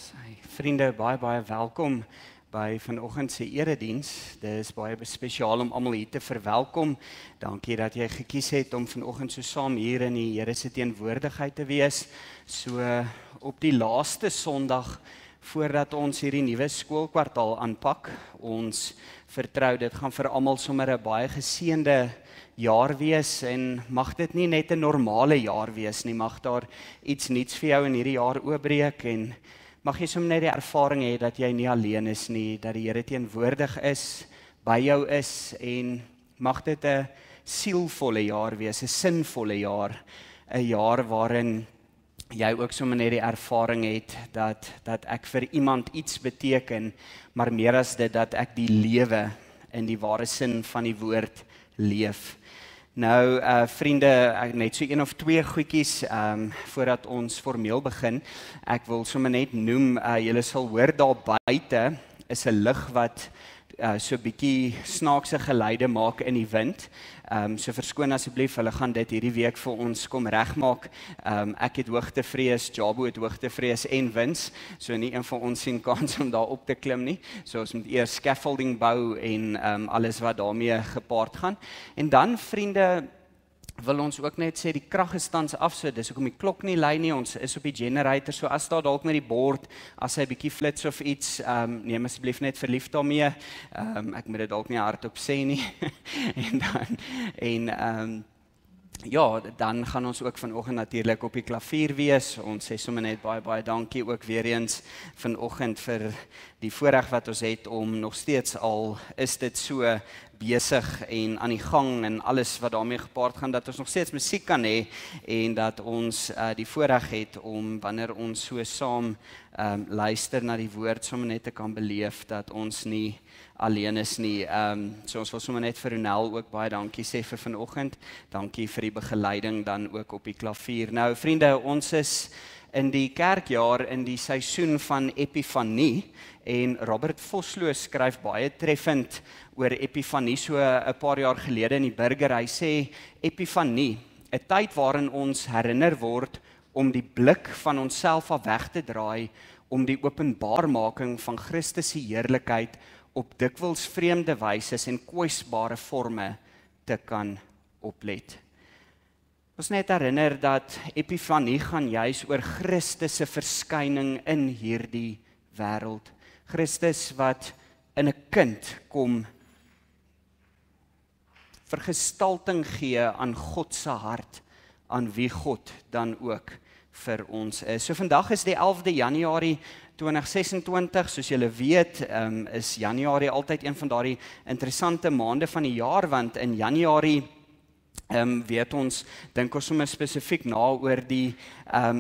Vriende, baie welkom by vanoggend se erediens. Dit is baie spesiaal om almal hier te verwelkom. Dankie dat jy gekies het om vanoggend so saam hier in die Here se teenwoordigheid te wees. So op die laaste Sondag voordat ons hierdie nuwe skoolkwartaal aanpak. Ons vertrou dit gaan vir almal sommer 'n baie geseënde jaar wees en mag dit nie net 'n normale jaar wees nie, mag daar iets nuuts vir jou in hierdie jaar oopbreek en mag jy sommer net die ervaring hê dat jy nie alleen is nie, dat die Here teenwoordig is, by jou is en mag dit 'n sielvolle jaar wees, 'n sinvolle jaar, 'n jaar waarin jy ook sommer net die ervaring het dat ek vir iemand iets beteken, maar meer as dit dat ek die lewe in die ware sin van die woord leef. Nou vriende, net so een of twee goedjies voordat ons formeel begin. Ek wil sommer net noem, julle sal hoor daar buite is 'n lig wat so 'n bietjie snaakse geluide maak in die wind. So verskoon asseblief, hulle gaan dit hierdie week vir ons kom regmaak. Ek het hoogtevrees, Jabo het hoogtevrees en wins, so nie een van ons sien kans om daar op te klim nie. So ons moet eers scaffolding bou en alles wat daarmee gepaard gaan. En dan vriende, wil ons ook net sê die krag is tans af, so dis hoekom die klok nie lui nie, ons is op die generator, so as daar dalk met die bord, as hy bietjie flits of iets, neem asseblief net verlief daarmee, ek moet dit dalk nie hardop sê nie, ja, dan gaan ons ook vanoggend natuurlik op die klavier wees. Ons sê sommer net baie dankie ook weer eens vanoggend vir die voorreg wat ons het om nog steeds al is dit so besig en aan die gang en alles wat daarmee gepaard gaan, dat ons nog steeds musiek kan hê en dat ons die voorreg het om wanneer ons so saam luister na die woord sommer net te kan beleef dat ons nie alleen is nie. So ons wil sommer net vir Ronel ook baie dankie sê vir vanoggend. Dankie vir die begeleiding dan ook op die klavier. Nou vriende, ons is in die kerkjaar in die seisoen van Epifanie en Robert Vosloo skryf baie treffend oor Epifanie so 'n paar jaar gelede in die Burger. Hy sê Epifanie, 'n tyd waarin ons herinner word om die blik van onsself af weg te draai om die openbaarmaking van Christus se heerlikheid op dikwels vreemde wyse en kwesbare forme te kan oplet. Ons net herinner dat Epifanie gaan juis oor Christus se verskyning in hierdie wêreld. Christus wat in 'n kind kom vergestalting gee aan God se hart, aan wie God dan ook vir ons is. So vandag is die 11de Januarie 2026, soos julle weet, is Januarie altyd een van daardie interessante maande van die jaar, want in Januarie weet ons, dink ons sommer spesifiek na oor die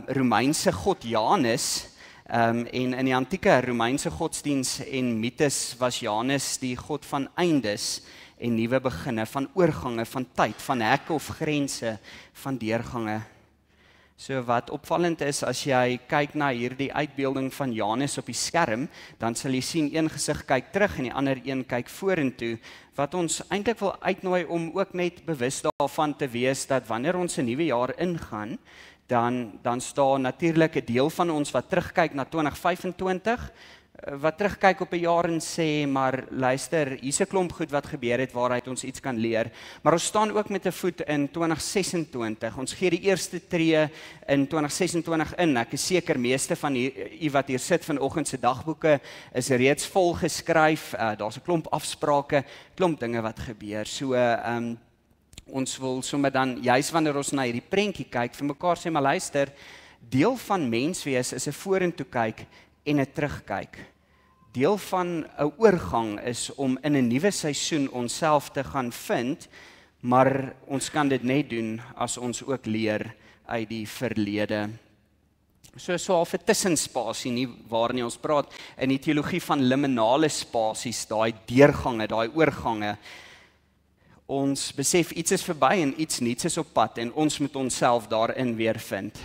Romeinse god Janus, en in die antieke Romeinse godsdiens en mites was Janus die god van eindes en nuwe beginne, van oorgange, van tyd, van hekke of grense, van deurgange. So wat opvallend is, as jy kyk na hierdie uitbeelding van Janus op die skerm, dan sal jy sien een gesig kyk terug en die ander een kyk vorentoe, wat ons eintlik wil uitnooi om ook net bewus daarvan te wees, dat wanneer ons 'n nuwe jaar ingaan, dan staan natuurlik 'n deel van ons wat terugkyk na 2025, wat terugkyk op 'n jaar en sê, maar luister, hier's 'n klomp goed wat gebeur het waaruit ons iets kan leer, maar ons staan ook met 'n voet in 2026, ons gee die eerste tree in 2026 in. Ek is seker meeste van u wat hier sit vanoggend se dagboeke is reeds vol geskryf, daar's 'n klomp afsprake, klomp dinge wat gebeur, so ons wil sommer dan, juis wanneer ons na hierdie prentjie kyk, vir mekaar sê, maar luister, deel van menswees is 'n vorentoe kyk en 'n terugkyk. Deel van 'n oorgang is om in 'n nuwe seisoen onsself te gaan vind, maar ons kan dit net doen as ons ook leer uit die verlede. So half 'n tussenspasie nie waar nie, ons praat in die teologie van liminale spasies, daai deurgange, daai oorgange. Ons besef iets is verby en iets nuuts is op pad en ons moet onsself daarin weer vind.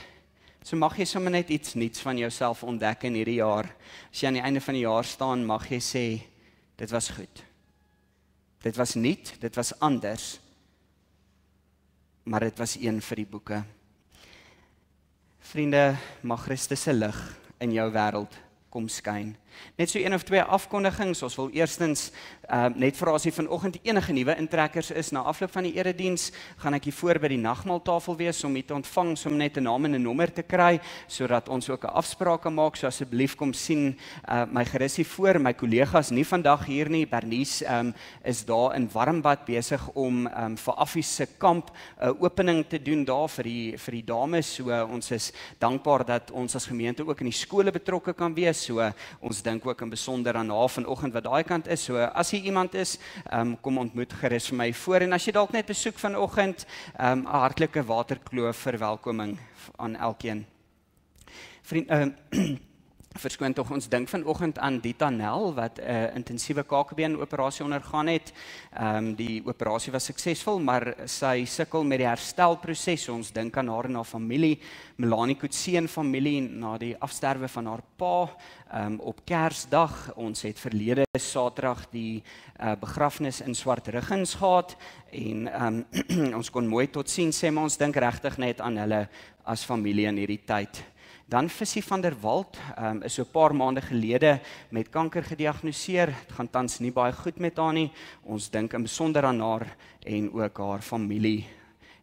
So mag jy sommer net iets nuuts van jouself ontdek in hierdie jaar. As jy aan die einde van die jaar staan, mag jy sê, dit was goed. Dit was nuut, dit was anders, maar dit was een vir die boeke. Vriende, mag Christus se lig in jou wêreld kom skyn. Net so 1 of 2 afkondigings. Ons wil eerstens net vra as jy vanoggend enige nuwe intrekkers is na afloop van die erediens, gaan ek hier voor by die nagmaaltafel wees om u te ontvang, om net 'n naam en 'n nommer te kry sodat ons ook 'n afspraak kan maak. So asseblief kom sien my gerus hier voor. My kollegas nie vandag hier nie. Bernice is daar in Warmbad besig om vir Affies se kamp 'n opening te doen daar vir die dames. So ons is dankbaar dat ons as gemeente ook in die skole betrokke kan wees. So ons dink ook in besonder aan haar vanoggend wat daai kant is. So as jy iemand is, kom ontmoet gerus vir my voor. En as jy dalk net besoek vanoggend, 'n hartlike Waterkloof verwelkoming aan elkeen. Vriend, verskoon tog, ons dink vanoggend aan Dita Nel wat 'n intensiewe kakebeen operasie ondergaan het. Die operasie was suksesvol, maar sy sukkel met die herstelproses. Ons dink aan haar en haar familie, Melanie Coetzee en familie na die afsterwe van haar pa op Kersdag. Ons het verlede Saterdag die begrafnis in Swartruggens gehad en ons kon mooi totsiens sê, maar ons dink regtig net aan hulle as familie in hierdie tyd. Dan Visie van der Walt is so 'n paar maande gelede met kanker gediagnoseer. Dit gaan tans nie baie goed met haar nie. Ons dink in besonder aan haar en ook haar familie.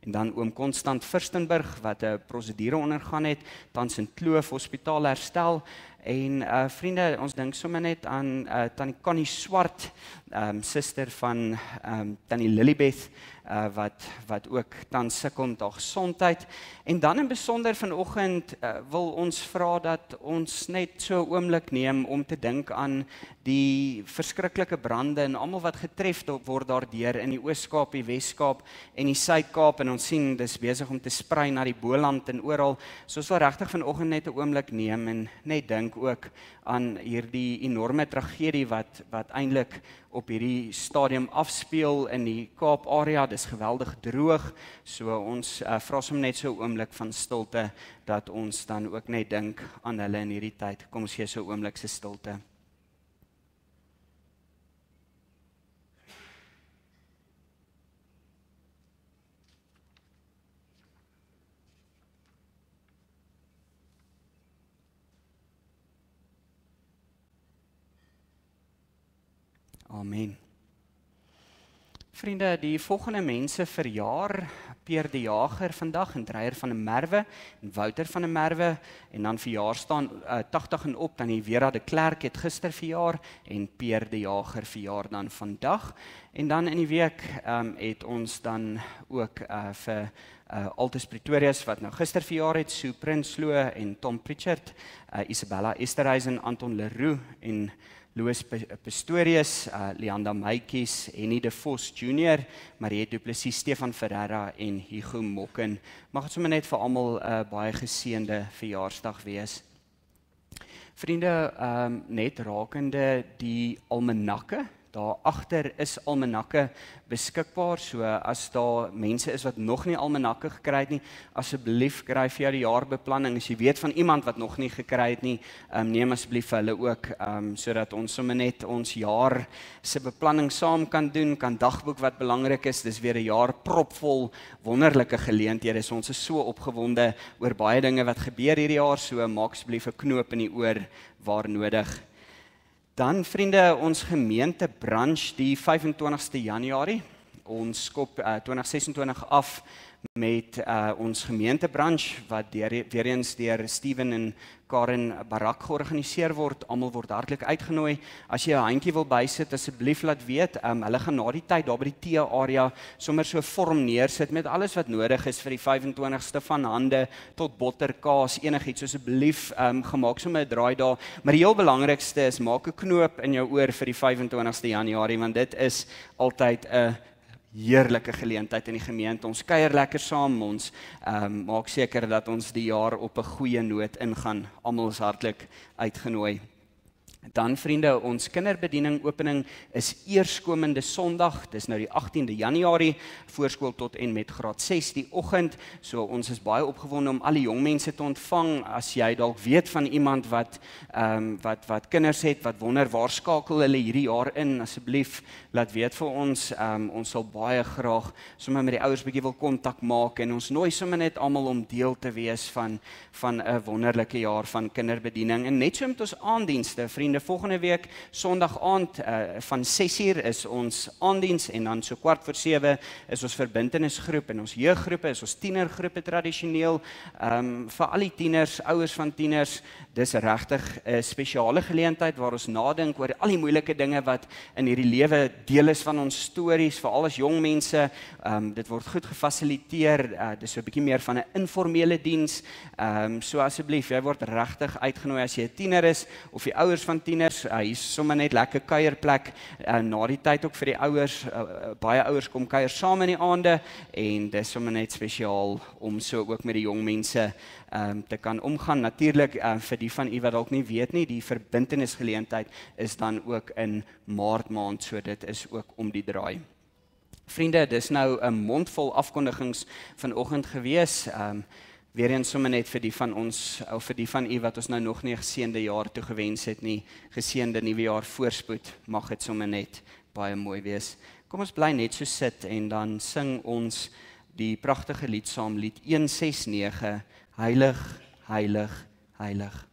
En dan oom Constant Firstenburg wat 'n prosedure ondergaan het, tans in Kloof Hospitaal herstel. En vriende, ons dink sommer net aan Tannie Connie Swart, suster van Tannie Lilibeth, wat ook tans sukkel met haar gesondheid. En dan in besonder vanoggend wil ons vra dat ons net so 'n oomblik neem om te dink aan die verskriklike brande en almal wat getref word daardeur in die Oos-Kaap, die Wes-Kaap en die Suid-Kaap, en ons sien dis besig om te sprei na die Boland en oral. So ons wil regtig vanoggend net 'n oomblik neem en net dink ook aan hierdie enorme tragedie wat eintlik op hierdie stadium afspeel in die Kaap area. Dis geweldig droog. So ons vra sommer net so 'n oomblik van stilte dat ons dan ook net dink aan hulle in hierdie tyd. Kom ons gee so 'n oomblik se stilte. Amen. Vriende, die volgende mense verjaar: Pierre de Jager vandag en Dreyer van der Merwe en Wouter van der Merwe, en dan verjaar staan 80 en op, dan die Vera de Klerk het gister verjaar en Pierre de Jager verjaar dan vandag. En dan in die week het ons dan ook vir Altus Pretorius wat nou gister verjaar het, Sue Prinsloo en Tom Pritchard, Isabella Esterhuizen, Anton Leroux en Louis Pistorius, Leanda Meitjies, Henny de Vos Jr., Mariette Du Plessis, Stefan Ferreira en Hugo Mokken. Mag het sommer net vir almal baie geseënde verjaarsdag wees. Vriende, net rakende die almanakke, daar agter is almanakke beskikbaar, so as daar mense is wat nog nie almanakke gekry het nie, asseblief kry vir jou die jaarbeplanning. As jy weet van iemand wat nog nie gekry het nie, neem asseblief vir hulle ook, sodat ons sommer net ons jaar se beplanning saam kan doen, kan dagboek wat belangrik is. Dis weer 'n jaar propvol wonderlike geleenthede. So ons is so opgewonde oor baie dinge wat gebeur hierdie jaar, so maak asseblief 'n knoop in die oor waar nodig. Dan vriende, ons gemeente brunch die 25ste Januarie. Ons skop 2026 af met ons gemeente brunch wat weer eens deur Steven en Karen Barak georganiseer word. Almal word hartlik uitgenooi. As jy 'n handjie wil bysit, asseblief laat weet. Hulle gaan na die tyd daar by die tee-area sommer so 'n vorm neersit met alles wat nodig is vir die 25ste, van hande tot botter, kaas, enigiets. Asseblief gemaak sommer 'n draai daar. Maar die heel belangrikste is, maak 'n knoop in jou oor vir die 25ste Januarie, want dit is altyd 'n heerlike geleentheid in die gemeente. Ons kuier lekker saam, ons maak seker dat ons die jaar op 'n goeie noot ingaan. Almal is hartlik uitgenooi. Dan vriende, ons kinderbediening opening is eerskomende Sondag, dis nou die 18de Januarie, voorskool tot en met graad 6 die oggend. So ons is baie opgewonde om al die jong mense te ontvang. As jy dalk weet van iemand wat kinders het, wat wonder waar skakel hulle hierdie jaar in, asseblief laat weet vir ons. Ons sal baie graag sommer met die ouers bietjie wil kontak maak en ons nooi sommer net almal om deel te wees van 'n wonderlike jaar van kinderbediening. En net so met ons aanddienste, vriende, volgende week Sondag aand van 6uur is ons aanddiens en dan so 6:15 is ons verbintenisgroep en ons jeuggroepe is ons tienergroepe tradisioneel vir al die tieners, ouers van tieners. Dis regtig 'n spesiale geleentheid waar ons nadink oor al die moeilike dinge wat in hierdie lewe deel is van ons stories, veral as jong mense. Dit word goed gefasiliteer. Dis so 'n bietjie meer van 'n informele diens. So asseblief, jy word regtig uitgenooi as jy 'n tiener is of die ouers van tieners. Hier is sommer net lekker kuierplek na die tyd ook vir die ouers. Baie ouers kom kuier saam in die aande en dis sommer net spesiaal om so ook met die jong mense te kan omgaan. Natuurlik vir die van u wat dalk nie weet nie, die verbintenisgeleentheid is dan ook in Maart maand, so dit is ook om die draai. Vriende, dis nou 'n mondvol afkondigings vanoggend gewees. Weer eens sommer net vir die van ons, of vir die van u wat ons nou nog nie 'n geseënde jaar toegewens het nie, geseënde nuwe jaar voorspoed, mag dit sommer net baie mooi wees. Kom ons bly net so sit en dan sing ons die pragtige lied saam, lied 169, Heilig, heilig, heilig.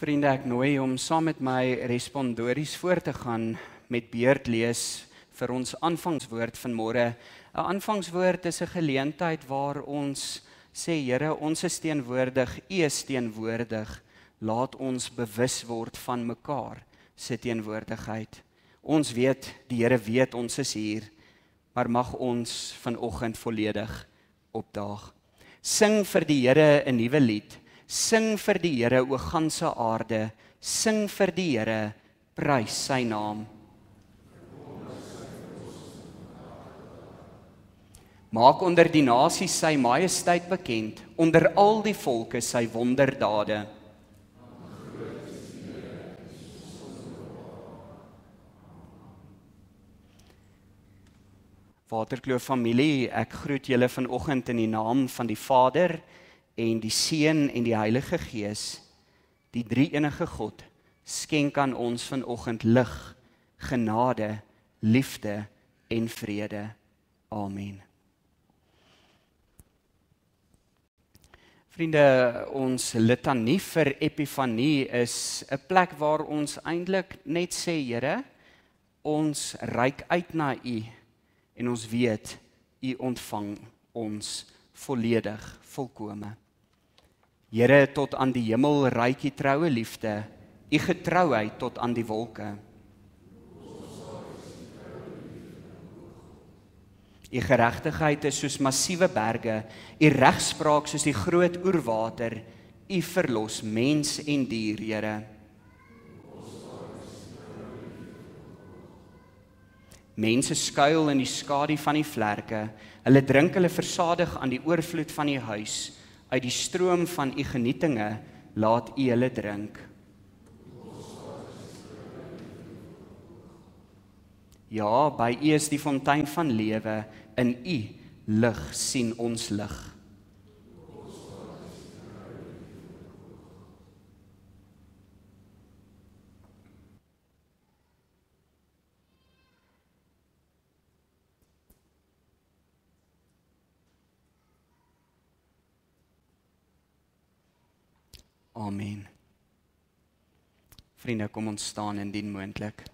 Vriende, ek nooi om saam met my respondories voor te gaan met beurtlees vir ons aanvangswoord vanmôre. 'n Aanvangswoord is 'n geleentheid waar ons sê, Here, ons is teenwoordig, U is teenwoordig. Laat ons bewus word van mekaar se teenwoordigheid. Ons weet, die Here weet ons is hier, maar mag ons vanoggend volledig opdaag. Sing vir die Here 'n nuwe lied. Sing vir die Here, o ganse aarde, sing vir die Here, prys sy naam. Maak onder die nasies sy majesteit bekend, onder al die volke sy wonderdade. Waterkloof familie, ek groet julle vanoggend in die naam van die Vader en die Seun en die Heilige Gees. Die drie-enige God skenk aan ons vanoggend lig, genade, liefde en vrede. Amen. Vriende, ons litanie vir Epifanie is 'n plek waar ons eintlik net sê, Here, ons reik uit na U en ons weet U ontvang ons volledig, volkome. Here, tot aan die hemel reik U troue liefde, U getrouheid tot aan die wolke. U geregtigheid is soos massiewe berge, U regspraak soos die groot oerwater, U verlos mens en dier, Here. Mense skuil in die skadu van die vlerke, hulle drink hulle versadig aan die oorvloed van U huis, uit die stroom van U genietinge laat U hulle drink. Ja, by U is die fontein van lewe, in U lig sien ons lig. Amen. Vriende, kom ons staan indien moontlik.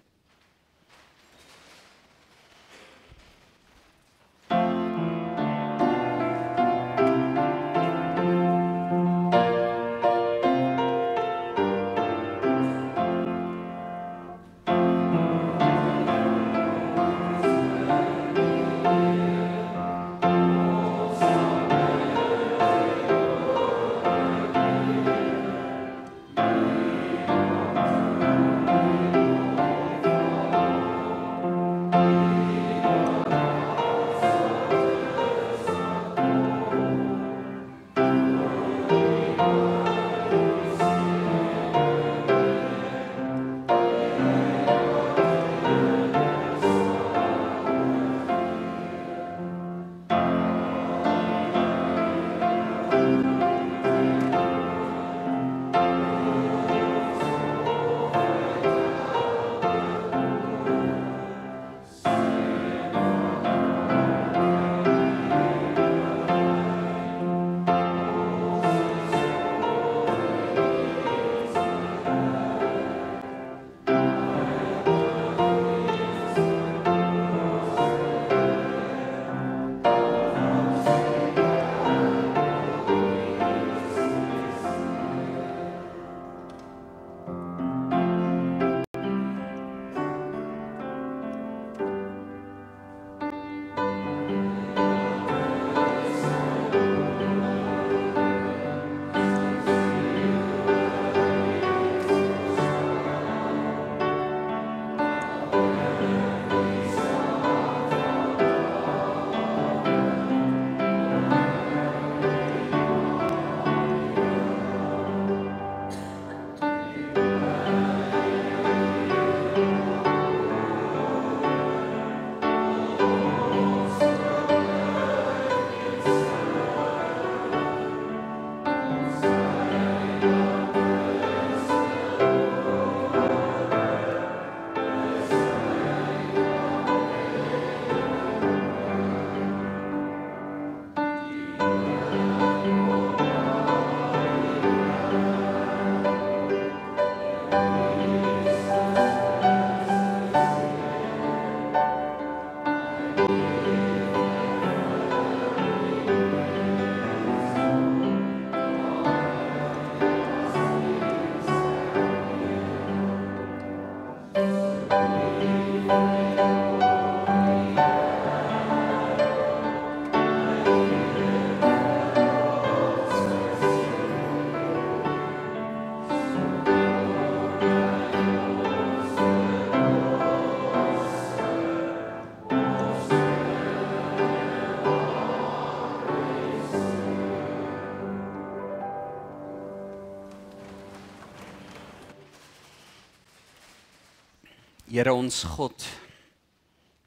Here ons God,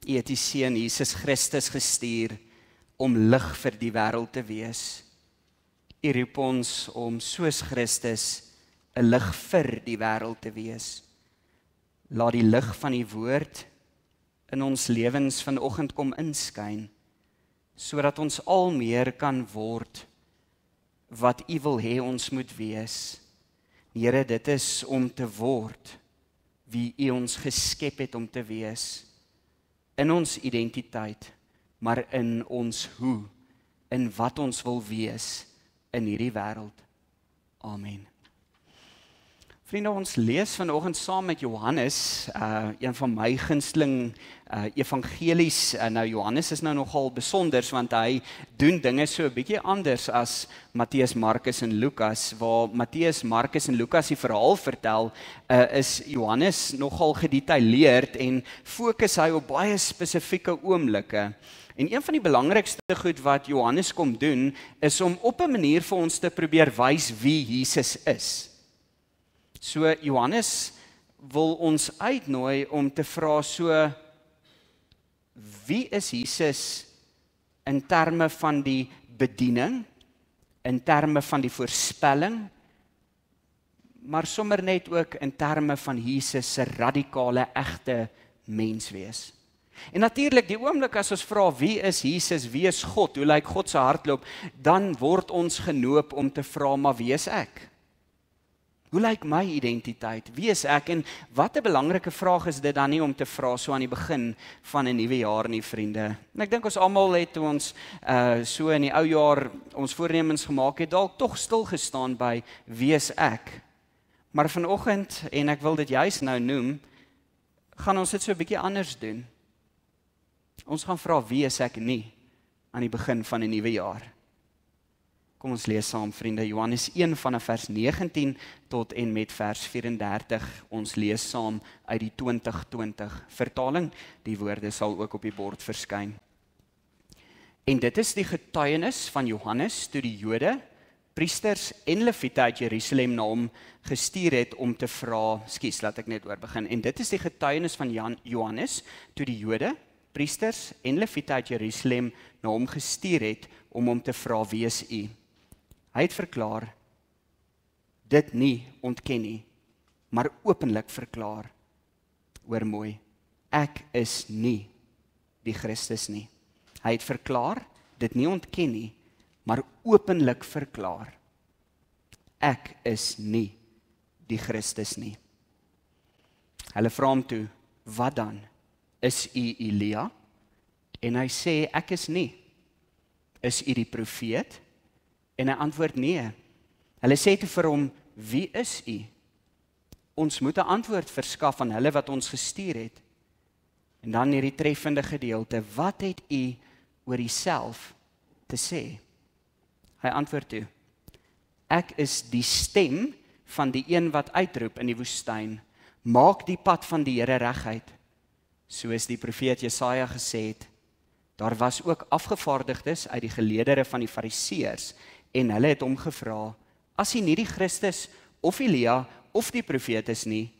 U het U Seun Jesus Christus gestuur om lig vir die wêreld te wees. U roep ons om soos Christus 'n lig vir die wêreld te wees. Laat die lig van U woord in ons lewens vanoggend kom inskyn, sodat ons al meer kan word wat U wil hê ons moet wees. Here, dit is om te word wie U ons geskep het om te wees, in ons identiteit, maar in ons hoe, in wat ons wil wees in hierdie wêreld. Amen. Vriende, ons lees vanoggend saam met Johannes, een van my gunsteling evangelies. Nou Johannes is nou nogal besonders, want hy doen dinge so 'n bietjie anders as Matteus, Markus en Lukas. Waar Matteus, Markus en Lukas die verhaal vertel, is Johannes nogal gedetailleerd en fokus hy op baie spesifieke oomblikke. En een van die belangrikste goed wat Johannes kom doen, is om op 'n manier vir ons te probeer wys wie Jesus is. So Johannes wil ons uitnooi om te vra so, wie is Jesus in terme van die bediening, in terme van die voorspelling, maar sommer net ook in terme van Jesus se radikale, egte menswees. En natuurlik, die oomblik as ons vra wie is Jesus, wie is God, hoe lyk God se hartloop, dan word ons genoop om te vra, maar wie is ek? Hoe lyk my identiteit? Wie is ek? En wat 'n belangrike vraag is dit dan nie om te vra so aan die begin van 'n nuwe jaar nie, vriende. En ek dink ons almal het toe ons so in die ou jaar ons voornemens gemaak het, dalk tog stil gestaan by wie is ek? Maar vanoggend, en ek wil dit juis nou noem, gaan ons dit so 'n bietjie anders doen. Ons gaan vra wie is ek nie aan die begin van 'n nuwe jaar. Kom ons lees saam, vriende, Johannes 1 vanaf vers 19 tot en met vers 34. Ons lees saam uit die 2020 vertaling. Die woorde sal ook op die bord verskyn. En dit is die getuienis van Johannes toe die Jode, priesters en leviete uit Jerusalem na hom gestuur het om te vra, laat ek net oorbegin. En dit is die getuienis van Johannes toe die Jode, priesters en leviete uit Jerusalem na hom gestuur het om hom te vra, wie is u? Hy het verklaar, dit nie ontken nie, maar openlik verklaar, hoor mooi, ek is nie die Christus nie. Hy het verklaar, dit nie ontken nie, maar openlik verklaar, ek is nie die Christus nie. Hulle vra hom toe, wat dan? Is u Elia? En hy sê, ek is nie. Is u die profeet? En hy antwoord nee. Hulle sê toe vir hom, wie is u? Ons moet 'n antwoord verskaf aan hulle wat ons gestuur het. En dan hierdie treffende gedeelte, wat het u oor uself te sê? Hy antwoord toe, ek is die stem van die een wat uitroep in die woestyn, maak die pad van die Here reguit. Soos die profeet Jesaja gesê het, daar was ook afgevaardigdes uit die geleerdere van die Fariseërs, en hulle het hom gevra, as hy nie die Christus of Elia of die profeet is nie,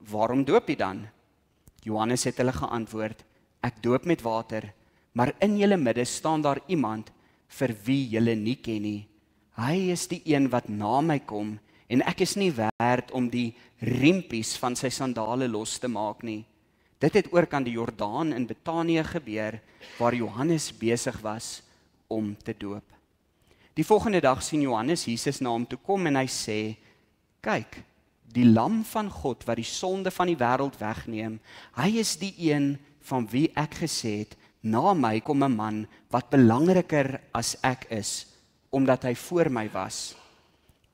waarom doop hy dan? Johannes het hulle geantwoord, ek doop met water, maar in julle midde staan daar iemand vir wie julle nie ken nie. Hy is die een wat na my kom, en ek is nie werd om die riempies van sy sandale los te maak nie. Dit het oor kan die Jordaan in Betanië gebeur, waar Johannes besig was om te doop. Die volgende dag sien Johannes Jesus na hom toe kom en hy sê, kyk, die lam van God wat die sonde van die wêreld wegneem, hy is die een van wie ek gesê het, na my kom 'n man wat belangriker as ek is, omdat hy voor my was.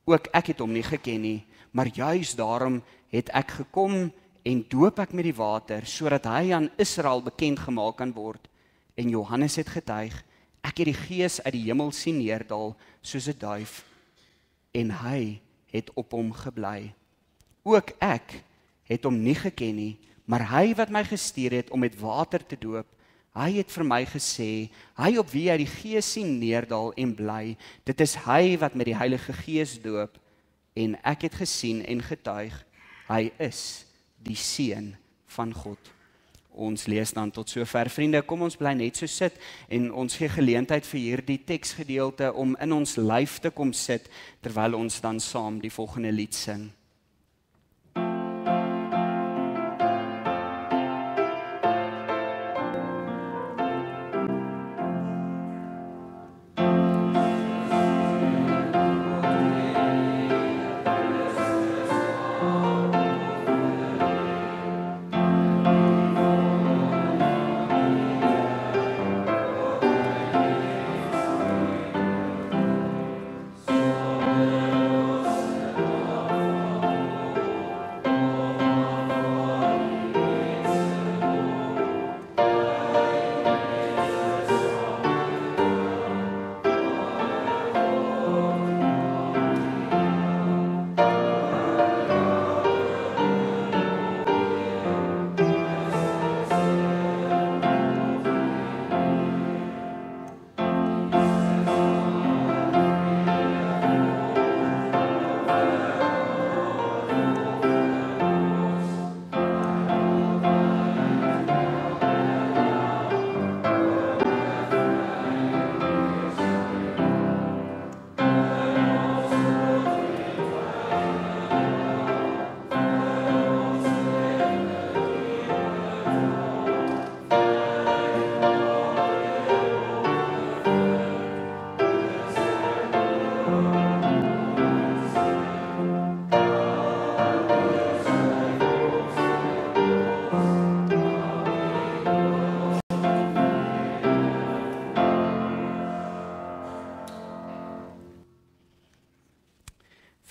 Ook ek het hom nie geken nie, maar juis daarom het ek gekom en doop ek met die water, sodat hy aan Israel bekend gemaak kan word. En Johannes het getuig, ek het die Gees uit die hemel sien neerdal, soos 'n duif, en hy het op hom gebly. Ook ek het hom nie geken nie, maar hy wat my gestuur het om met water te doop, hy het vir my gesê, hy op wie hy die Gees sien neerdal en bly, dit is hy wat met die Heilige Gees doop, en ek het gesien en getuig, hy is die Seun van God. Ons lees dan tot sover, vriende, kom ons bly net so sit, en ons gee geleentheid vir hierdie teksgedeelte om in ons lyf te kom sit, terwyl ons dan saam die volgende lied sing.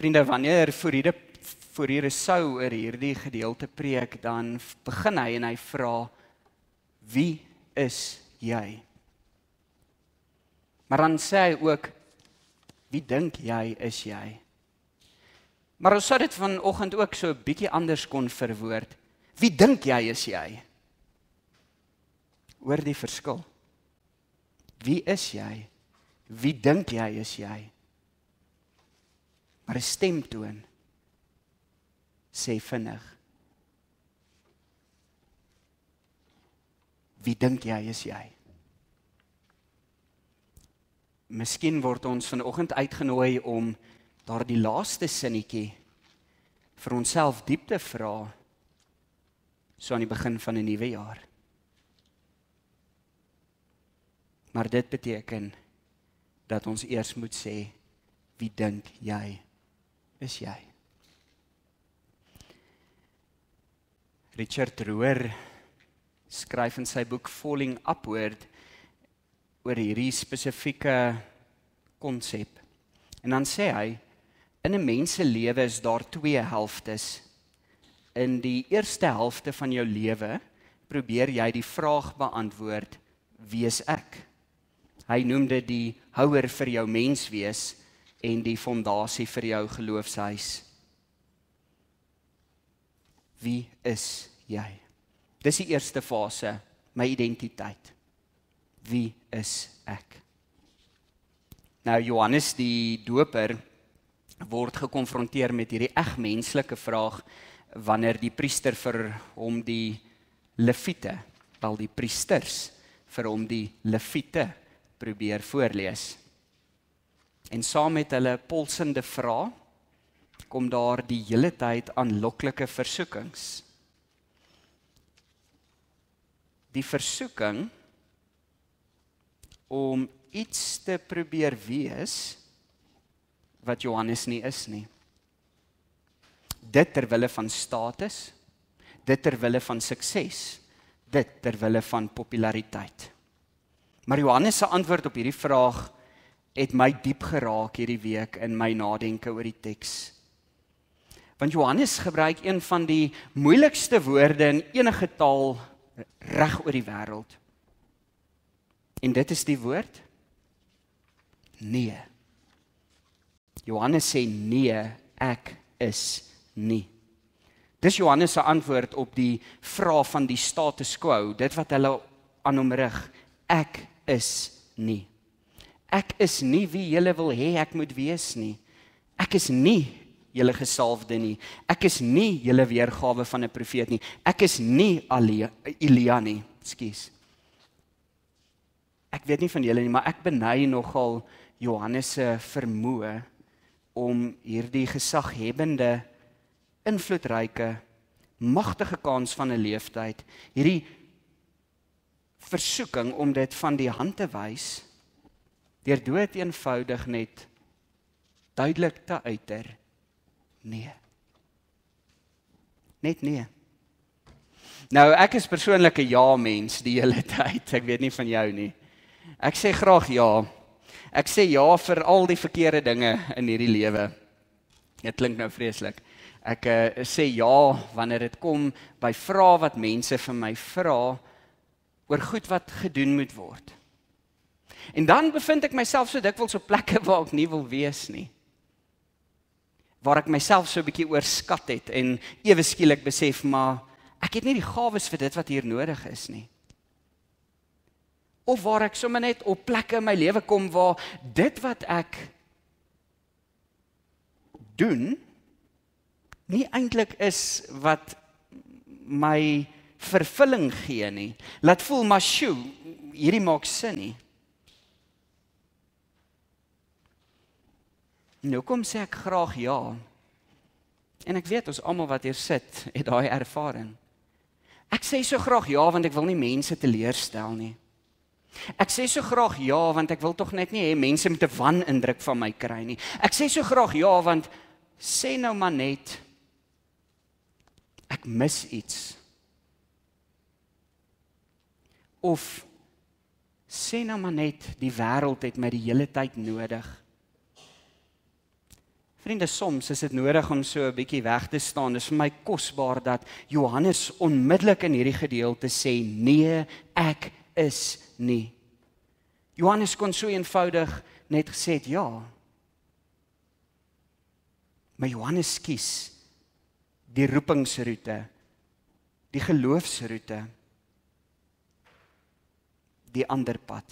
Vriende, wanneer Fourier Sou oor hierdie gedeelte preek, dan begin hy en hy vra, wie is jy? Maar dan sê hy ook, wie dink jy is jy? Maar ons sou dit vanoggend ook so 'n bietjie anders kon verwoord. Wie dink jy is jy? Hoor die verskil. Wie is jy? Wie dink jy is jy? Maar 'n stemtoon sê vinnig. Wie dink jy is jy? Miskien word ons vanoggend uitgenooi om daardie laaste sinnetjie vir onsself diep te vra, so aan die begin van 'n nuwe jaar. Maar dit beteken dat ons eers moet sê, wie dink jy is jy? Richard Rohr skryf in sy boek Falling Upward oor hierdie spesifieke konsep. En dan sê hy, in 'n mens se lewe is daar twee helftes. In die eerste helfte van jou lewe probeer jy die vraag beantwoord, wie is ek? Hy noem dit die houer vir jou menswees en die fondasie vir jou geloofshuis. Wie is jy? Dis die eerste fase, my identiteit. Wie is ek? Nou Johannes die Doper word gekonfronteer met hierdie menslike vraag wanneer die priester vir hom die leviete, wel die priesters vir hom die leviete probeer voorlees. En saam met hulle polsende vrae kom daar die hele tyd aanloklike versoekings. Die versoeking om iets te probeer wees wat Johannes nie is nie. Dit terwille van status, dit terwille van sukses, dit terwille van populariteit. Maar Johannes se antwoord op hierdie vraag het my diep geraak hierdie week in my nadenke oor die teks. Want Johannes gebruik een van die moeilikste woorde in enige taal reg oor die wêreld. En dit is die woord nee. Johannes sê nee, ek is nie. Dis Johannes se antwoord op die vraag van die status quo, dit wat hulle aan hom rig. Ek is nie. Ek is nie wie julle wil hê ek moet wees nie. Ek is nie julle gesalfde nie. Ek is nie julle weergawe van 'n profeet nie. Ek is nie Elia nie. Ekskuus. Ek weet nie van julle nie, maar ek beny nogal Johannes se vermoë om hierdie gesaghebende, invloedryke, magtige kans van 'n leeftyd, hierdie versoeking om dit van die hand te wys, deur dood eenvoudig net duidelik te uiter, nee. Net nee. Nou, ek is persoonlik 'n ja-mens die hele tyd, ek weet nie van jou nie. Ek sê graag ja. Ek sê ja vir al die verkeerde dinge in hierdie lewe. Dit klink nou vreeslik. Ek sê ja wanneer dit kom by vrae wat mense vir my vra oor goed wat gedoen moet word. En dan bevind ek myself so dikwels op plekke waar ek nie wil wees nie. Waar ek myself so 'n bietjie oorskat het en ewe skielik besef, maar ek het nie die gawes vir dit wat hier nodig is nie. Of waar ek sommer net op plekke in my lewe kom waar dit wat ek doen nie eintlik is wat my vervulling gee nie. Laat voel maar sjoe, hierdie maak sin nie. Nou kom sê ek graag ja. En ek weet ons almal wat hier sit, het daai ervaring. Ek sê so graag ja want ek wil nie mense teleurstel nie. Ek sê so graag ja want ek wil tog net nie hê mense moet 'n wanindruk van my kry nie. Ek sê so graag ja want sê nou maar net ek mis iets. Of sê nou maar net die wêreld het my die hele tyd nodig. Vriende, soms is dit nodig om so 'n bietjie weg te staan. Dit is vir my kosbaar dat Johannes onmiddellik in hierdie gedeelte sê, nee, ek is nie. Johannes kon so eenvoudig net gesê het, ja. Maar Johannes kies die roepingsroete, die geloofsroete, die ander pad.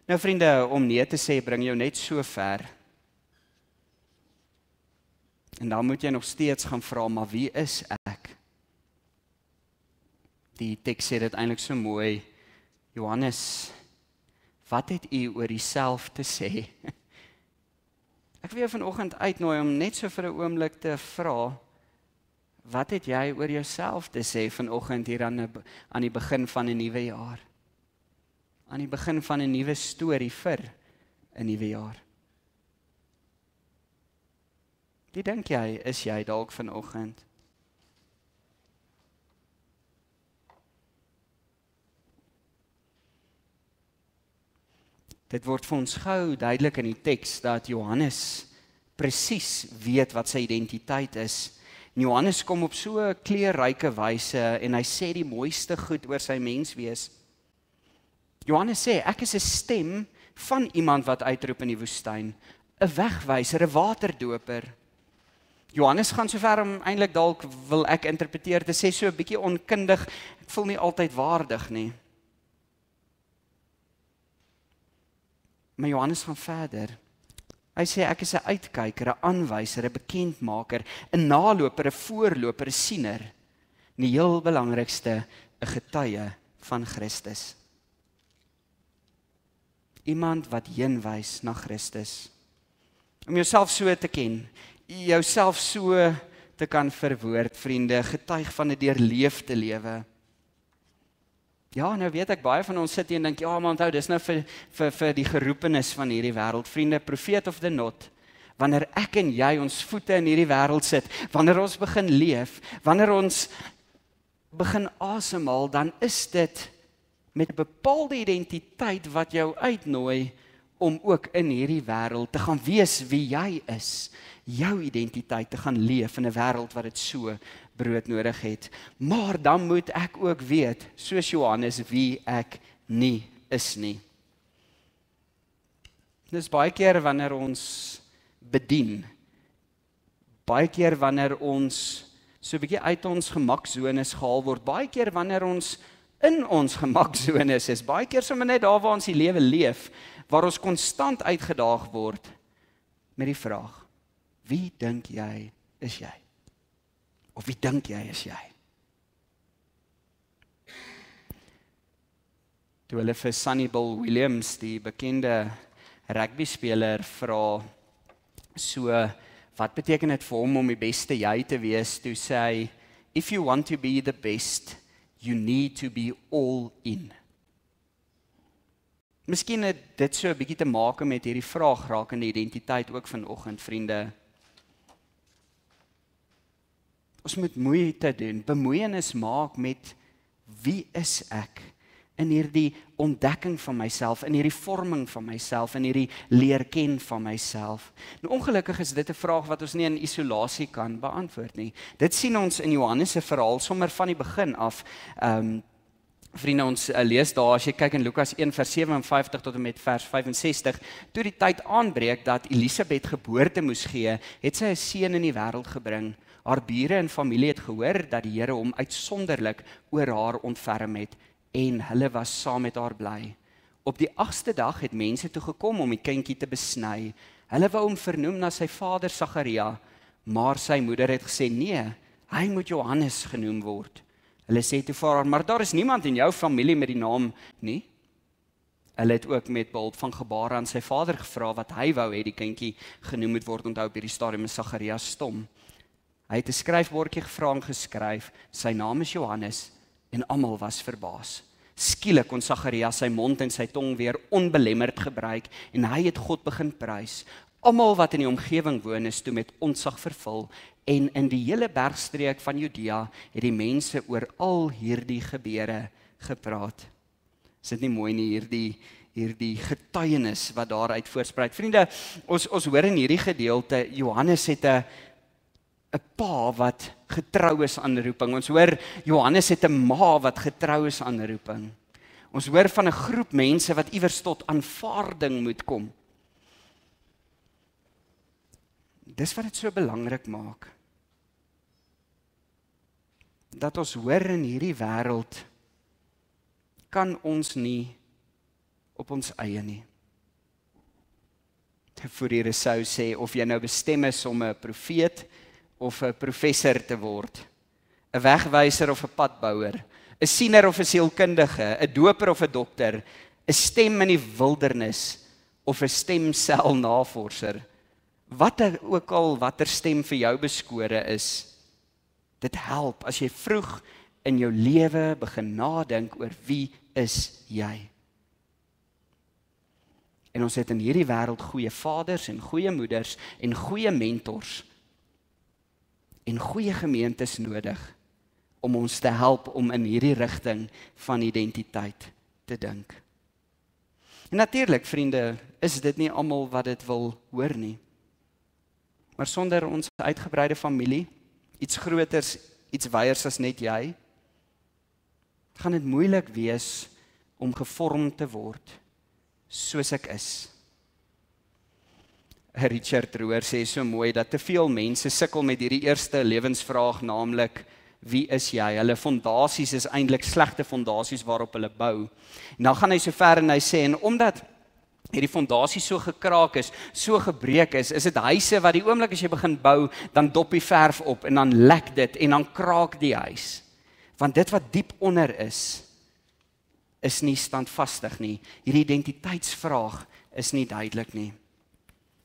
Nou vriende, om nee te sê, bring jou net so ver. En dan moet jy nog steeds gaan vra, maar wie is ek? Die teks sê dit eintlik so mooi, Johannes, wat het u oor jouself te sê? Ek wil jou vanoggend uitnooi om net so vir 'n oomblik te vra, wat het jy oor jouself te sê vanoggend hier aan die begin van 'n nuwe jaar? Aan die begin van 'n nuwe storie vir 'n nuwe jaar. Wie dink jy is jy dalk vanoggend? Dit word vir ons gou duidelik in die teks dat Johannes presies weet wat sy identiteit is. En Johannes kom op so 'n kleurryke wyse en hy sê die mooiste goed oor sy menswees. Johannes sê, ek is 'n stem van iemand wat uitroep in die woestyn, 'n wegwyser, 'n waterdoper. Johannes gaan sover om eintlik dalk wil ek interpreteer te sê so 'n bietjie onkundig, ek voel nie altyd waardig nie. Maar Johannes gaan verder. Hy sê ek is 'n uitkyker, 'n aanwyser, 'n bekendmaker, 'n naloper, 'n voorloper, 'n siener. En die heel belangrikste, 'n getuie van Christus. Iemand wat heenwys na Christus. Om jouself so te ken, jouself so te kan verwoord, vriende, getuig van 'n deurleefde lewe. Ja, nou weet ek, baie van ons sit hier en dink, ja, maar onthou, dis nou vir die geroepenis van hierdie wêreld. Vriende, profeet of the not, wanneer ek en jy ons voete in hierdie wêreld sit, wanneer ons begin leef, wanneer ons begin asemhaal, dan is dit met 'n bepaalde identiteit wat jou uitnooi om ook in hierdie wêreld te gaan wees wie jy is, jou identiteit te gaan leef in 'n wêreld wat dit so broodnodig het. Maar dan moet ek ook weet, soos Johannes, wie ek nie is nie. Dis baie keer wanneer ons bedien, baie keer wanneer ons so 'n bietjie uit ons gemaksones gehaal word, baie keer wanneer ons in ons gemaksones is, baie keer sommer net daar waar ons die lewe leef, waar ons konstant uitgedaag word met die vraag, wie dink jy is jy? Of wie dink jy is jy? Toe hulle vir Sonny Bill Williams, die bekende rugbyspeler, vra so, wat beteken dit vir hom om die beste jy te wees? Toe sê hy, if you want to be the best, you need to be all in. Miskien het dit so 'n bietjie te maak met hierdie vraag rakende identiteit ook vanoggend, vriende. Ons moet moeite doen, bemoeienis maak met wie is ek in hierdie ontdekking van myself, in hierdie vorming van myself, in hierdie leer ken van myself. Nou ongelukkig is dit 'n vraag wat ons nie in isolasie kan beantwoord nie. Dit sien ons in Johannes se verhaal sommer van die begin af. Vriende, ons lees daar, as jy kyk in Lukas 1 vers 57 tot en met vers 65, toe die tyd aanbreek dat Elisabeth geboorte moes gee, het sy 'n seun in die wêreld gebring. Haar bure en familie het gehoor dat die Here hom uitsonderlik oor haar ontferm het en hulle was saam met haar bly. Op die 8ste dag het mense toe gekom om die kindjie te besny. Hulle wou hom vernoem na sy vader Sagaria, maar sy moeder het gesê, nee, hy moet Johannes genoem word. Hulle sê toe vir haar, maar daar is niemand in jou familie met die naam nie. Hulle het ook met behulp van gebare aan sy vader gevra wat hy wou hê die kindjie genoem moet word. Onthou op hierdie stadium is Sagaria stom. Hy het 'n skryfbordjie gevra en geskryf, sy naam is Johannes, en almal was verbaas. Skielik kon Sagaria sy mond en sy tong weer onbelemmerd gebruik, en hy het God begin prys. Almal wat in die omgewing woon is toe met ontzag vervul, en in die hele bergstreek van Judea het die mense oor al hierdie gebeure gepraat. Is dit nie mooi nie, hierdie getuienis wat daaruit voortspruit. Vriende, ons hoor in hierdie gedeelte, Johannes het 'n pa wat getrou is aan roeping. Ons hoor Johannes het 'n ma wat getrou is aan roeping. Ons hoor van 'n groep mense wat iewers tot aanvaarding moet kom. Dis wat dit so belangrik maak. Dat ons hoor in hierdie wêreld kan ons nie op ons eie nie. Fourier Rousseau sê of jy nou bestem is om 'n profeet of 'n professor te word, 'n wegwyser of 'n padbouer, 'n siener of 'n sielkundige, 'n doper of 'n dokter, 'n stem in die wildernis of 'n stemselnavorser, watter stem vir jou beskore is, dit help as jy vroeg in jou lewe begin nadink oor wie is jy. En ons het in hierdie wêreld goeie vaders en goeie moeders en goeie mentors en goeie gemeentes nodig om ons te help om in hierdie rigting van identiteit te dink. En natuurlik, vriende, is dit nie almal wat dit wil hoor nie. Maar sonder ons uitgebreide familie, iets groters, iets weiers as net jy, gaan dit moeilik wees om gevorm te word soos ek is. Richard Rohr sê so mooi dat te veel mense sukkel met hierdie eerste lewensvraag, naamlik wie is jy? Hulle fondasies is eintlik slegte fondasies waarop hulle bou. En dan gaan hy so ver en hy sê, en omdat hierdie fondasie so gekraak is, so gebreek is dit huise wat die oomblik as jy begin bou, dan dop die verf op en dan lek dit en dan kraak die huis. Want dit wat diep onder is nie standvastig nie. Hierdie identiteitsvraag is nie duidelik nie.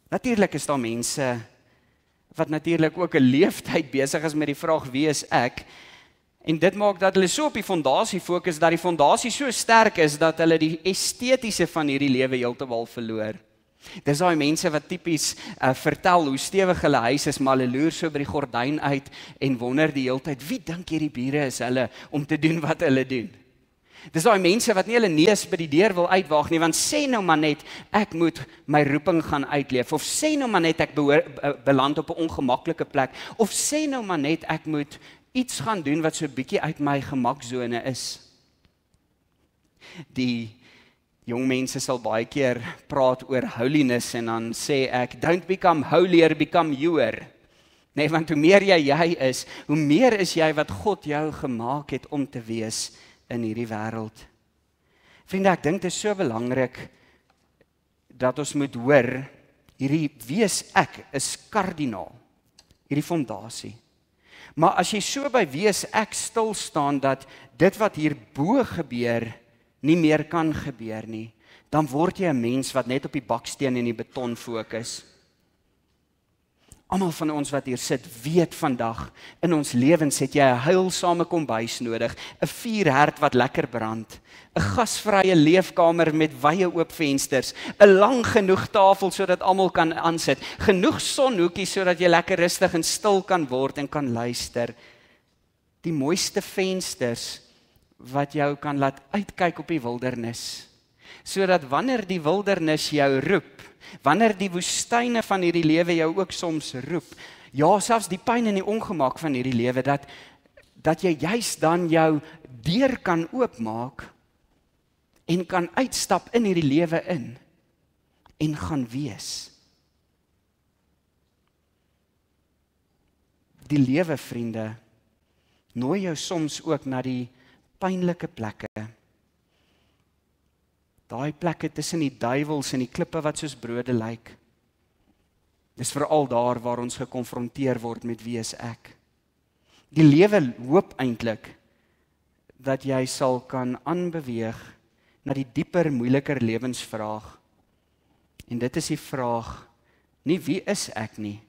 Natuurlik is daar mense wat natuurlik ook 'n leeftyd besig is met die vraag wie is ek? En dit maak dat hulle so op die fondasie fokus dat die fondasie so sterk is dat hulle die estetiese van hierdie lewe heeltemal verloor. Dis daai mense wat tipies vertel hoe stewig hulle huis is, maar hulle loer so by die gordyn uit en wonder die hele tyd, wie dink hierdie bure is hulle om te doen wat hulle doen? Dis daai mense wat nie hulle neus by die deur wil uitwaag nie, want sê nou maar net ek moet my roeping gaan uitleef, of sê nou maar net ek beland op 'n ongemaklike plek, of sê nou maar net ek moet iets gaan doen wat so 'n bietjie uit my gemaksone is. Die jong mense sal baie keer praat oor holiness en dan sê ek, don't become holier, become youer. Nee, want hoe meer jy is, hoe meer is jy wat God jou gemaak het om te wees in hierdie wêreld. Vriende, ek dink dit is so belangrik dat ons moet hoor, hierdie wees ek is kardinaal, hierdie fondasie. Maar as jy so by wees ek stil staan dat dit wat hierbo gebeur nie meer kan gebeur nie, dan word jy 'n mens wat net op die baksteen en die beton fokus. Almal van ons wat hier sit, weet vandag, in ons lewens het jy 'n heilsame kombuis nodig, 'n vuurherd wat lekker brand, 'n gasvrye leefkamer met wye oop vensters, 'n lang genoeg tafel sodat almal kan aansit, genoeg sonhoekies sodat jy lekker rustig en stil kan word en kan luister. Die mooiste vensters wat jou kan laat uitkyk op die wildernis, sodat wanneer die wildernis jou roep, wanneer die woestyne van hierdie lewe jou ook soms roep, ja, selfs die pyn en die ongemak van hierdie lewe, dat jy juist dan jou deur kan oopmaak en kan uitstap in hierdie lewe in en gaan wees. Die lewe, vriende, nooi jou soms ook na die pynlike plekke. Daai plekke tussen die duiwels en die klippe wat soos brode lyk. Dis veral daar waar ons gekonfronteer word met wie is ek. Die lewe hoop eintlik dat jy sal kan aanbeweeg na die dieper, moeiliker lewensvraag. En dit is die vraag, nie wie is ek nie,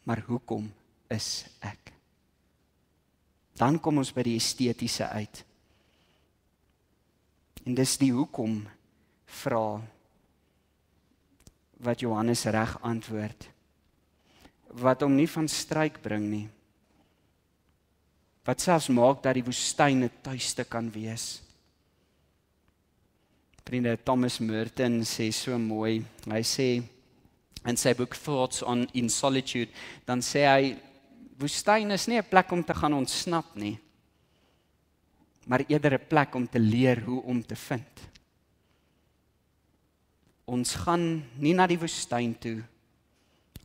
maar hoekom is ek? Dan kom ons by die estetiese uit. En dis die hoekom vra wat Johannes reg antwoord. Wat hom nie van stryk bring nie. Wat selfs maak dat die woestyn 'n tuiste kan wees. Vriende, Thomas Merton sê so mooi, hy sê in sy boek Thoughts in Solitude, dan sê hy, woestyn is nie 'n plek om te gaan ontsnap nie, maar eerder 'n plek om te leer hoe om te vind. Ons gaan nie na die woestyn toe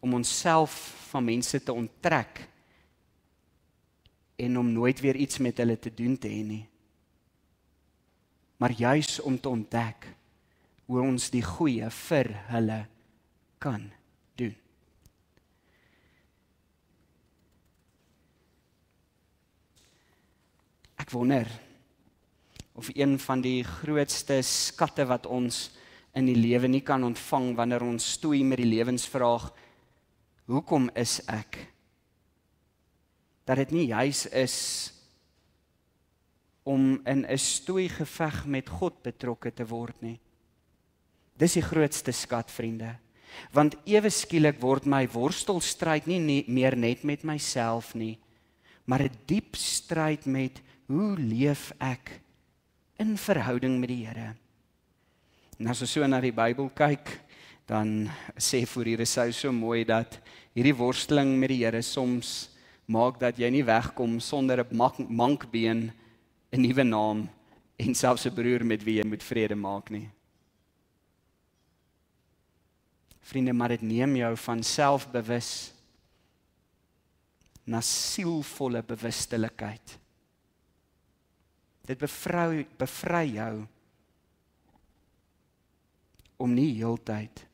om onsself van mense te onttrek en om nooit weer iets met hulle te doen te hê nie. Maar juis om te ontdek hoe ons die goeie vir hulle kan doen. Ek wonder of een van die grootste skatte wat ons in die lewe nie kan ontvang wanneer ons stoei met die lewensvraag, hoekom is ek? Dat dit nie juis is om in 'n stoeigeveg met God betrokke te word nie. Dis die grootste skat, vriende. Want ewe skielik word my worstelstryd nie meer net met myself nie, maar 'n diep stryd met hoe leef ek in verhouding met die Here. En as ons so na die Bybel kyk, dan sê Fourier so mooi dat hierdie worsteling met die Here soms maak dat jy nie wegkom sonder 'n mankbeen, 'n nuwe naam en selfs 'n broer met wie jy moet vrede maak nie. Vriende, maar dit neem jou van selfbewus na sielvolle bewustelikheid. Dit bevry jou om nie heeltyd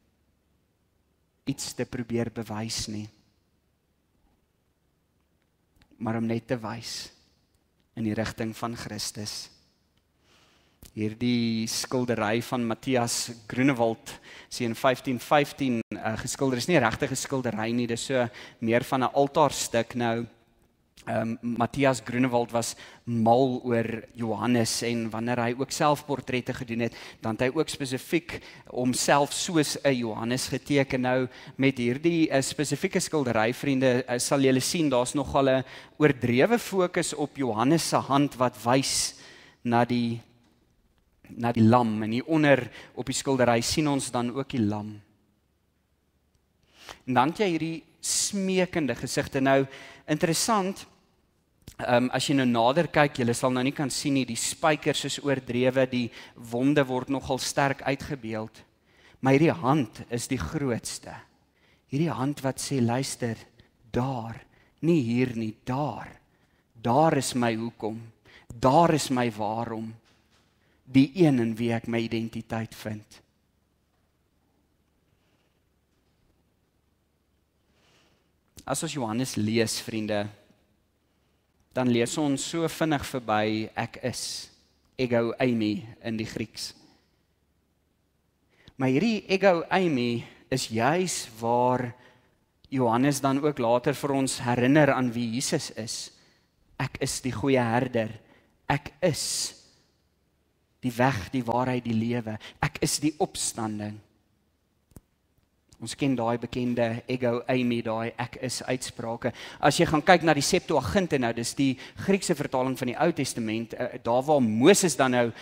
iets te probeer bewys nie, maar om net te wys in die rigting van Christus. Hierdie skildery van Matthias Grunewald is in 1515 geskilder. Is nie 'n regte skildery nie, dis so meer van 'n altaarstuk. Nou Matthias Grunewald was mal oor Johannes en wanneer hy ook selfportrette gedoen het, dan het hy ook spesifiek homself soos 'n Johannes geteken. Nou met hierdie spesifieke skildery, vriende, sal julle sien daar's nogal 'n oordrewe fokus op Johannes se hand wat wys na die lam, en hier onder op die skildery sien ons dan ook die lam. En dan het jy hierdie smeekende gesigte. Nou interessant, as jy nou nader kyk, jy sal nou nie kan sien nie, die spykers is oordrewe, die wonde word nogal sterk uitgebeeld, maar hierdie hand is die grootste. Hierdie hand wat sê, luister, daar, nie hier nie, daar is my hoekom, daar is my waarom, die een in wie ek my identiteit vind. As ons Johannes lees, vriende, dan lees ons so vinnig verby ek is, ego eimi in die Grieks. Maar hierdie ego eimi is juis waar Johannes dan ook later vir ons herinner aan wie Jesus is. Ek is die goeie herder, ek is die weg, die waarheid, die lewe. Ek is die opstanding. Ons ken daai bekende ego eimi, daai ek is uitsprake. As jy gaan kyk na die Septuaginte nou, dis die Griekse vertaling van die Ou Testament, daar waar Moses dan nou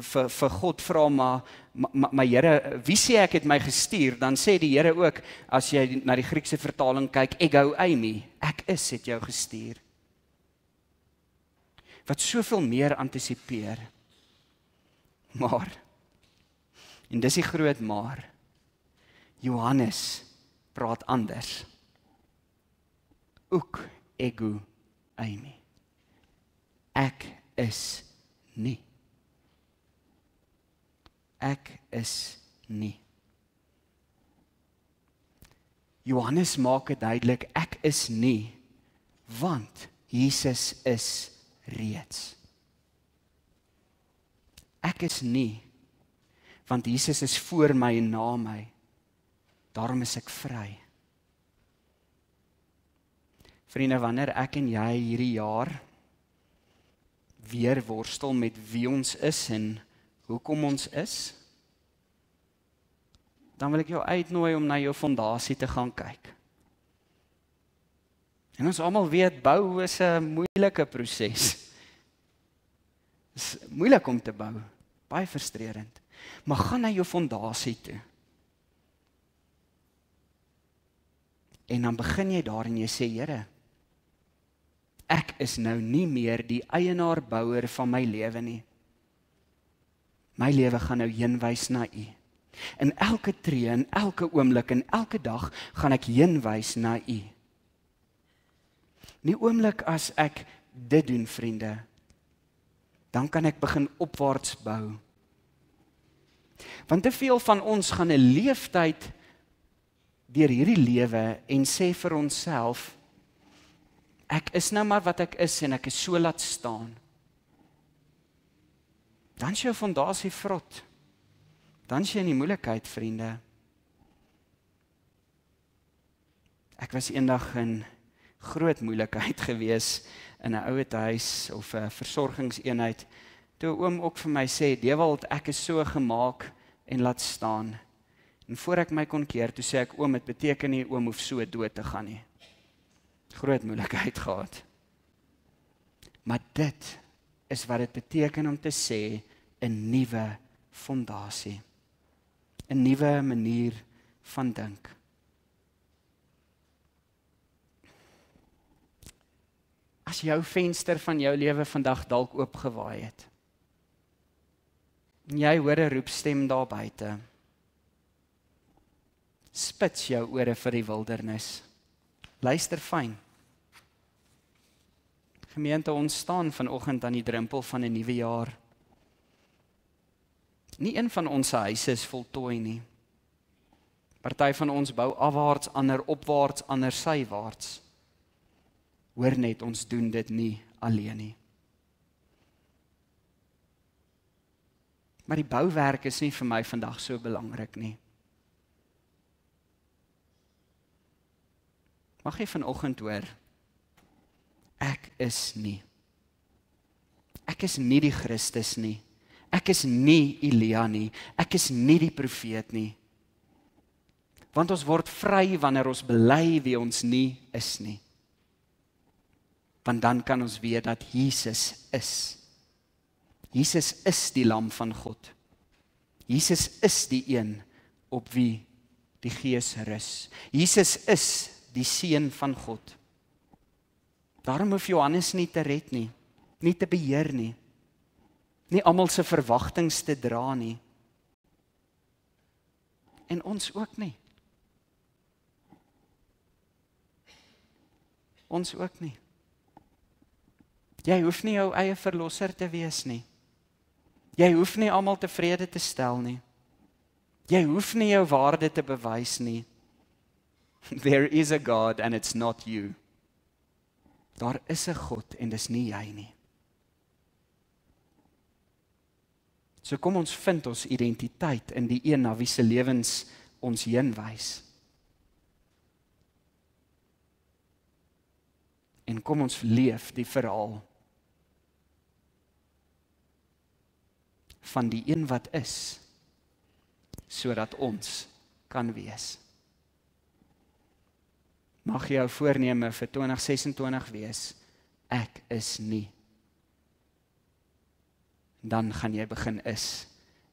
vir God vra, maar Here, wie sê ek het my gestuur? Dan sê die Here ook, as jy na die Griekse vertaling kyk, ego eimi, ek is het jou gestuur. Wat soveel meer antisipeer. Maar, en dis die groot maar, Johannes praat anders. Ook ego eimi. Ek is nie. Ek is nie. Johannes maak dit duidelik, ek is nie, want Jesus is reeds. Ek is nie, want Jesus is voor my en na my. Daarom is ek vry. Vriende, wanneer ek en jy hierdie jaar weer worstel met wie ons is en hoekom ons is, dan wil ek jou uitnooi om na jou fondasie te gaan kyk. En ons almal weet, bou is 'n moeilike proses. Dit is moeilik om te bou. baie frustrerend. Maar gaan na jou fondasie toe. En dan begin jy daar en jy sê, Here, ek is nou nie meer die eienaar-bouer van my lewe nie. My lewe gaan nou heenwys na U. In elke tree, in elke oomblik, in elke dag gaan ek heenwys na U. Die oomblik as ek dit doen, vriende, dan kan ek begin opwaarts bou. Want te veel van ons gaan 'n leeftyd deur hierdie lewe en sê vir onsself, ek is nou maar wat ek is en ek is so laat staan. Dan is jou fondasie vrot. Dan is jy in die moeilikheid, vriende. Ek was eendag in groot moeilikheid gewees in 'n ouete huis of 'n versorgingseenheid. Toe 'n oom ook vir my sê, Dewald, ek is so gemaak en laat staan. En voor ek my kon keer, toe sê ek, oom, dit beteken nie oom hoef so dood te gaan nie. Groot moeilikheid gehad. Maar dit is wat dit beteken om te sê 'n nuwe fondasie. 'n Nuwe manier van dink. As jou venster van jou lewe vandag dalk oopgewaai het, en jy hoor 'n roepstem daar buite, spits jou ore vir die wildernis. Luister fyn. Gemeente, ons staan vanoggend aan die drempel van 'n nuwe jaar. Nie een van ons huise is voltooi nie. Party van ons bou afwaarts, ander opwaarts, ander sywaarts. Hoor net, ons doen dit nie alleen nie. Maar die bouwerk is nie vir my vandag so belangrik nie. Mag jy vanoggend hoor, ek is nie die Christus nie. Ek is nie Elia nie. Ek is nie die profeet nie. Want ons word vry wanneer ons bely wie ons nie is nie. Want dan kan ons weet dat Jesus is. Jesus is die Lam van God. Jesus is die een op wie die Gees rus. Jesus is die Seun van God. Daarom hoef Johannes nie te red nie, nie te beheer nie, nie almal se verwagtinge te dra nie. En ons ook nie. Ons ook nie. Jy hoef nie jou eie verlosser te wees nie. Jy hoef nie almal tevrede te stel nie. Jy hoef nie jou waarde te bewys nie. There is a God and it's not you. Daar is 'n God en dis nie jy nie. So kom ons vind ons identiteit in die een na wie se lewens ons heenwys. En kom ons leef die verhaal van die een wat is, sodat ons kan wees. Mag jou voorneme vir 2026 wees, ek is nie. Dan gaan jy begin is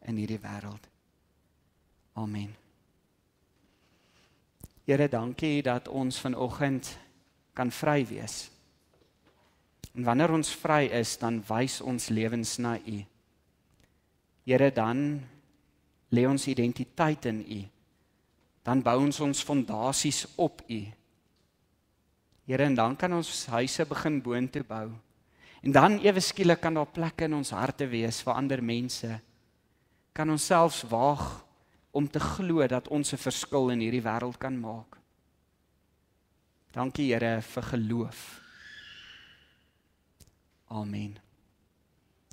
in hierdie wêreld. Amen. Here, dankie dat ons vanoggend kan vry wees. En wanneer ons vry is, dan wys ons lewens na U. Here, dan lê ons identiteit in U. Dan bou ons fondasies op U. Here, en dan kan ons huise begin boontoe bou. En dan ewe skielik kan daar plekke in ons harte wees vir ander mense. Kan ons selfs waag om te glo dat ons 'n verskil in hierdie wêreld kan maak. Dankie Here vir geloof. Amen.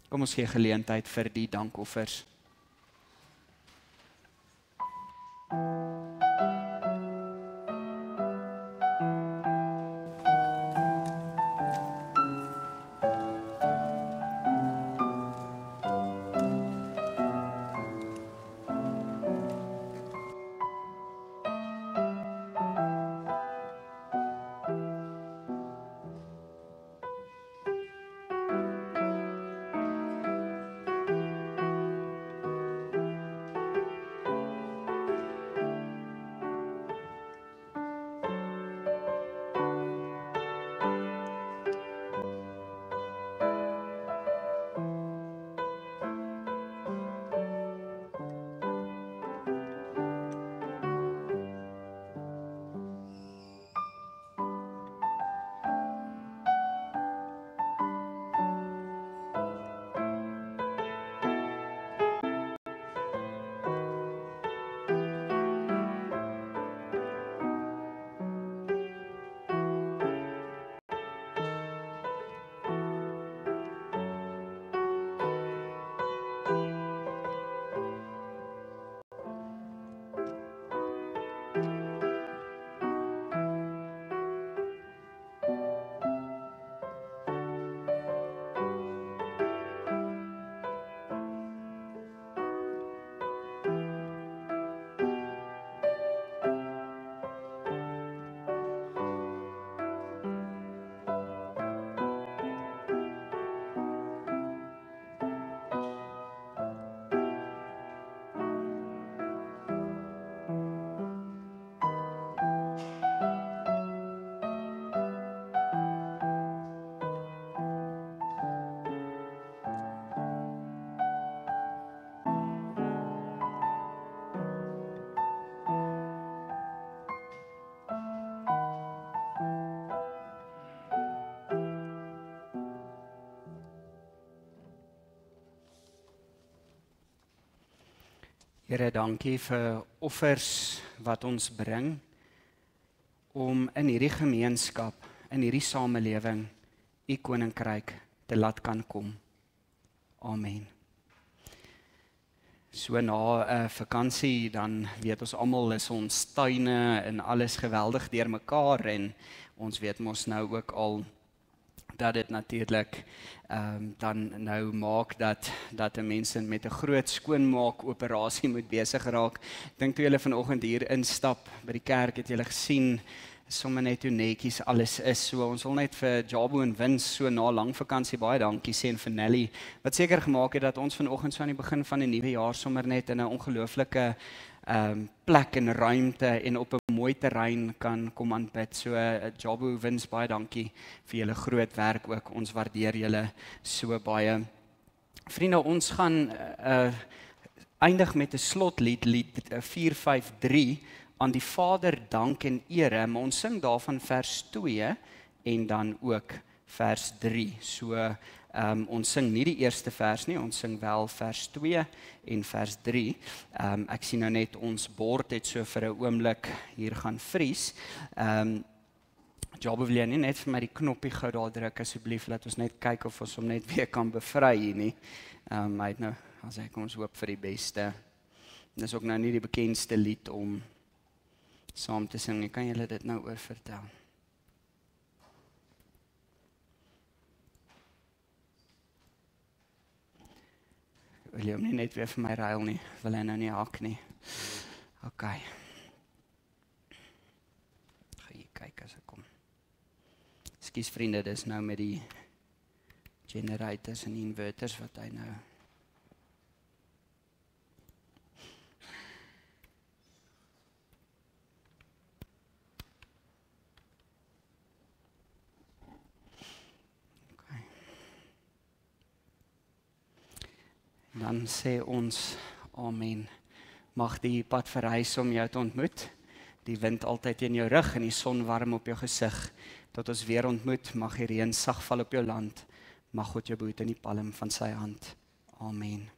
Kom ons gee geleentheid vir die dankoffers. Here, dankie vir offers wat ons bring om in hierdie gemeenskap, in hierdie samelewing, u koninkryk te laat kan kom. Amen. So na 'n vakansie, dan weet ons almal is ons tuine en alles geweldig deurmekaar en ons weet mos nou ook al dat dit natuurlik dan nou maak dat mense met 'n groot skoonmaak operasie moet besig raak. Ek dink toe julle vanoggend hier instap by die kerk, het julle gesien sommer net hoe netjies alles is. So ons wil net vir Jabu en Wins so na lang vakansie baie dankie sê en vir Nelly wat seker gemaak het dat ons vanoggend so aan die begin van die nuwe jaar sommer net in 'n ongelooflike plek en ruimte en op 'n mooi terrein kan kom aanbid. So Jabu, Wins, baie dankie vir julle groot werk ook. Ons waardeer julle so baie. Vriende, ons gaan eindig met 'n slotlied, lied 453 aan die Vader dank en ere, maar ons sing daarvan vers 2 en dan ook vers 3. So ons sing nie die eerste vers nie, ons sing wel vers 2 en vers 3. Ek sien nou net ons bord het so vir 'n oomblik hier gaan vries. Jabu, wil jy nie net vir my die knoppie gou daar druk asseblief, laat ons net kyk of ons hom net weer kan bevry hier nie. Hy het nou, as ek ons hoop vir die beste. Dis ook nou nie die bekendste lied om saam te sing. Ek kan julle dit nou oor vertel. Wil jy hom nie net weer vir my ruil nie? Wil hy nou nie hak nie? OK. Ga hier kyk as ek kom. Ekskuus vriende, dis nou met die generators en inverters wat hy nou dan sê ons amen. Mag die pad verrys om jou te ontmoet. Die wind altyd in jou rug en die son warm op jou gesig. Tot ons weer ontmoet, mag die reën sag val op jou land. Mag God jou behoed in die palm van sy hand. Amen.